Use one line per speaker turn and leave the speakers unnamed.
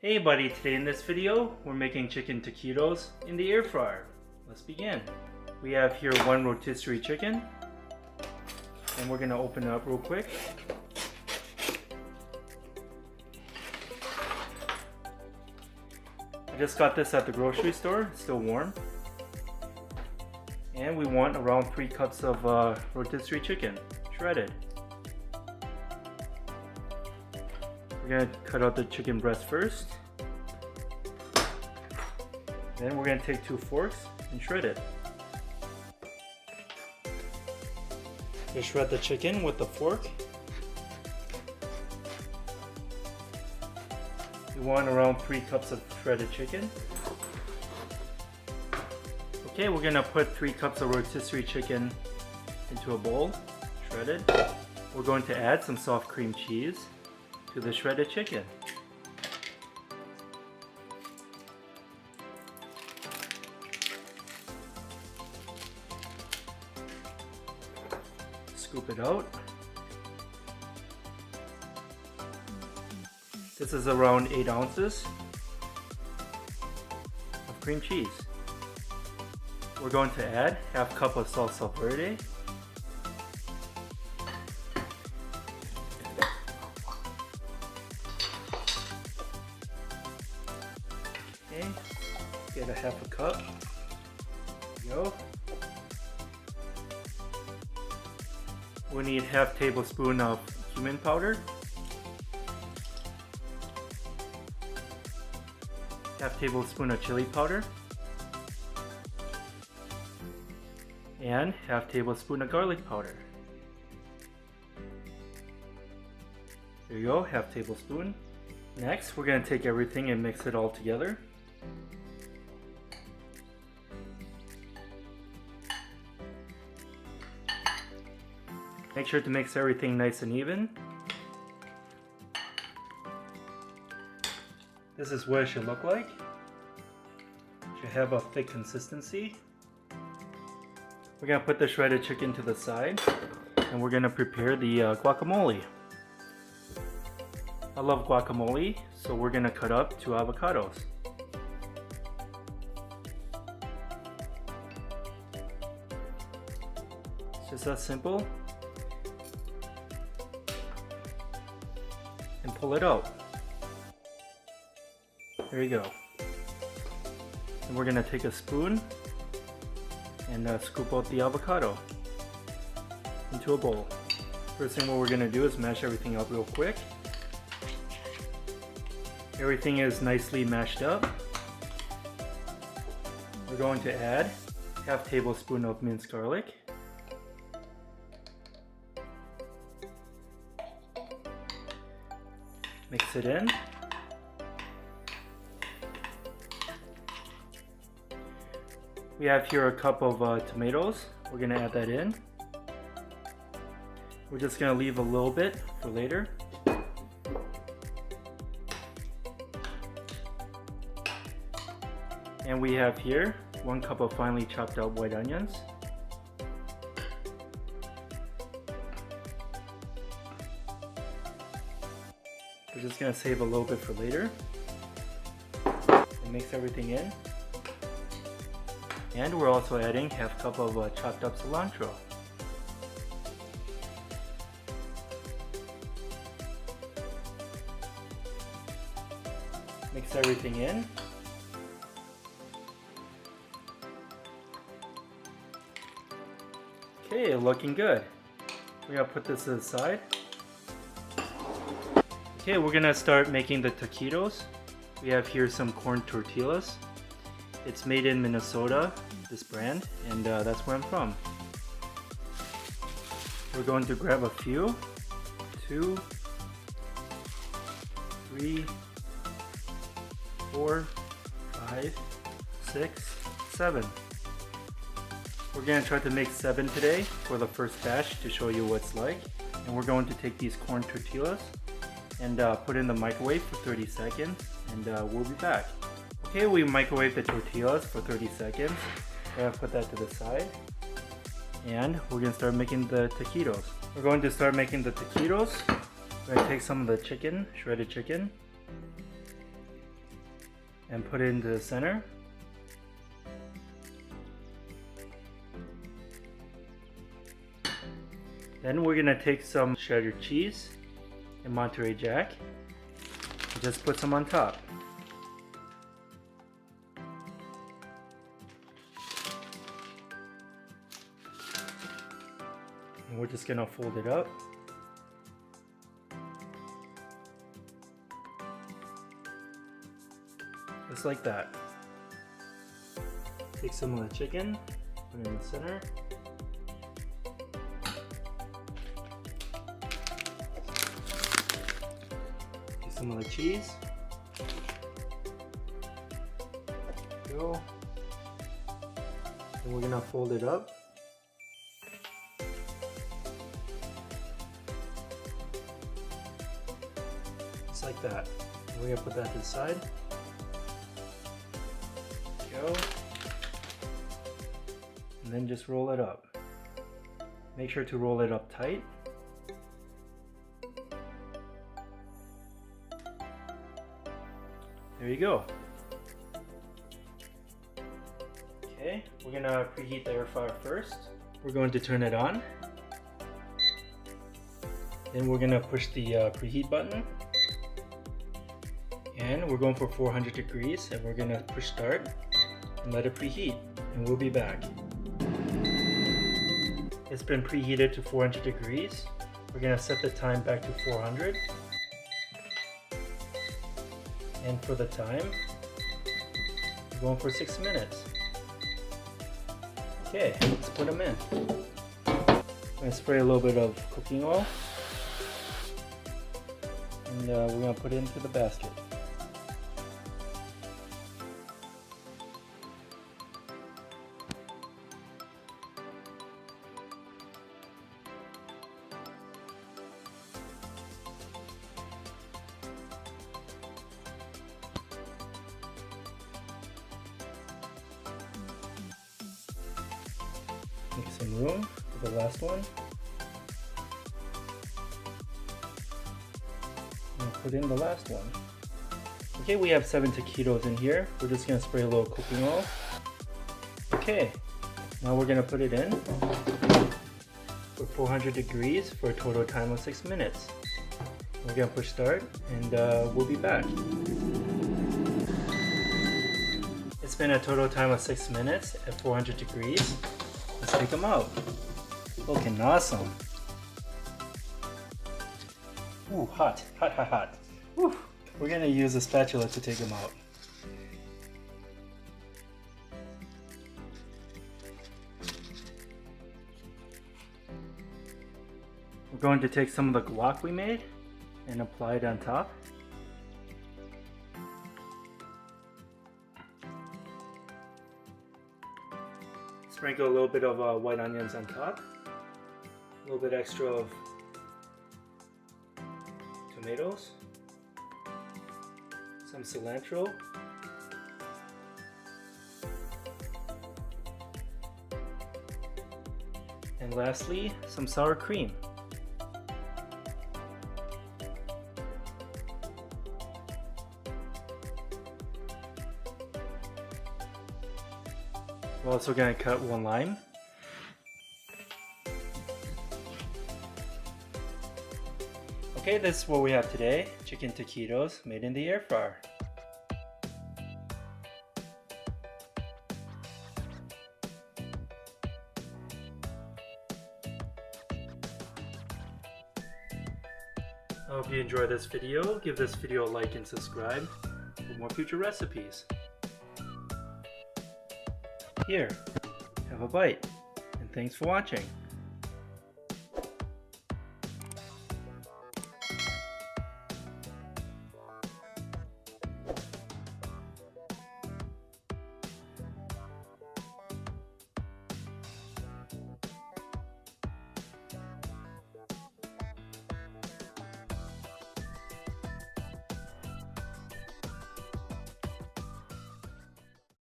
Hey buddy, today in this video we're making chicken taquitos in the air fryer. Let's begin. We have here one rotisserie chicken and we're gonna open it up real quick. I just got this at the grocery store, it's still warm. And we want around 3 cups of rotisserie chicken, shredded. We're going to cut out the chicken breast first. Then we're going to take 2 forks and shred it. Just shred the chicken with the fork. We want around 3 cups of shredded chicken. Okay, we're going to put 3 cups of rotisserie chicken into a bowl, shredded. We're going to add some soft cream cheese to the shredded chicken. Scoop it out. This is around 8 ounces of cream cheese. We're going to add half cup of salsa verde. Okay, get a half a cup. There you go. We need half tablespoon of cumin powder. Half tablespoon of chili powder. And half tablespoon of garlic powder. There you go, half tablespoon. Next, we're going to take everything and mix it all together. Make sure to mix everything nice and even. This is what it should look like. It should have a thick consistency. We're going to put the shredded chicken to the side and we're going to prepare the guacamole. I love guacamole, so we're going to cut up 2 avocados. It's just that simple. And pull it out. There you go. And we're going to take a spoon and scoop out the avocado into a bowl. First thing what we're going to do is mash everything up real quick. Everything is nicely mashed up. We're going to add half tablespoon of minced garlic. Mix it in. We have here a cup of tomatoes. We're going to add that in. We're just going to leave a little bit for later. And we have here 1 cup of finely chopped out white onions. We're just going to save a little bit for later. And mix everything in. And we're also adding half cup of chopped up cilantro. Mix everything in. Okay, looking good. We're gonna put this to the side. Okay, we're gonna start making the taquitos. We have here some corn tortillas. It's made in Minnesota, this brand, and that's where I'm from. We're going to grab a few. 2, 3, 4, 5, 6, 7. We're going to try to make 7 today for the first batch to show you what it's like. And we're going to take these corn tortillas and put in the microwave for 30 seconds, and we'll be back. Okay, we microwave the tortillas for 30 seconds. We're going to put that to the side. And we're going to start making the taquitos. We're going to start making the taquitos. We're going to take some of the chicken, shredded chicken. and put it into the center. Then we're gonna take some shredded cheese and Monterey Jack and just put some on top. And we're just gonna fold it up. Just like that. Take some of the chicken, put it in the center. Take some of the cheese. Go. And we're gonna fold it up. Just like that. We're gonna put that to the side. Go. And then just roll it up. Make sure to roll it up tight. There you go. Okay, we're gonna preheat the air fryer first. We're going to turn it on. Then we're gonna push the preheat button. And we're going for 400 degrees and we're gonna push start and let it preheat, and we'll be back. It's been preheated to 400 degrees. We're gonna set the time back to 400. And for the time, we're going for 6 minutes. Okay, let's put them in. I'm gonna spray a little bit of cooking oil. And we're gonna put it into the basket. Make some room for the last one. And put in the last one. Okay, we have 7 taquitos in here. We're just gonna spray a little cooking oil. Okay, now we're gonna put it in for 400 degrees for a total time of 6 minutes. We're gonna push start and we'll be back. It's been a total time of 6 minutes at 400 degrees. Let's take them out. Looking awesome. Ooh, hot, hot, hot, hot. Woo. We're gonna use a spatula to take them out. We're going to take some of the guac we made and apply it on top. Sprinkle a little bit of white onions on top, a little bit extra of tomatoes, some cilantro, and lastly, some sour cream. We're also going to cut 1 lime. Okay, this is what we have today. Chicken taquitos made in the air fryer. I hope you enjoyed this video. Give this video a like and subscribe for more future recipes. Here, have a bite, and thanks for watching.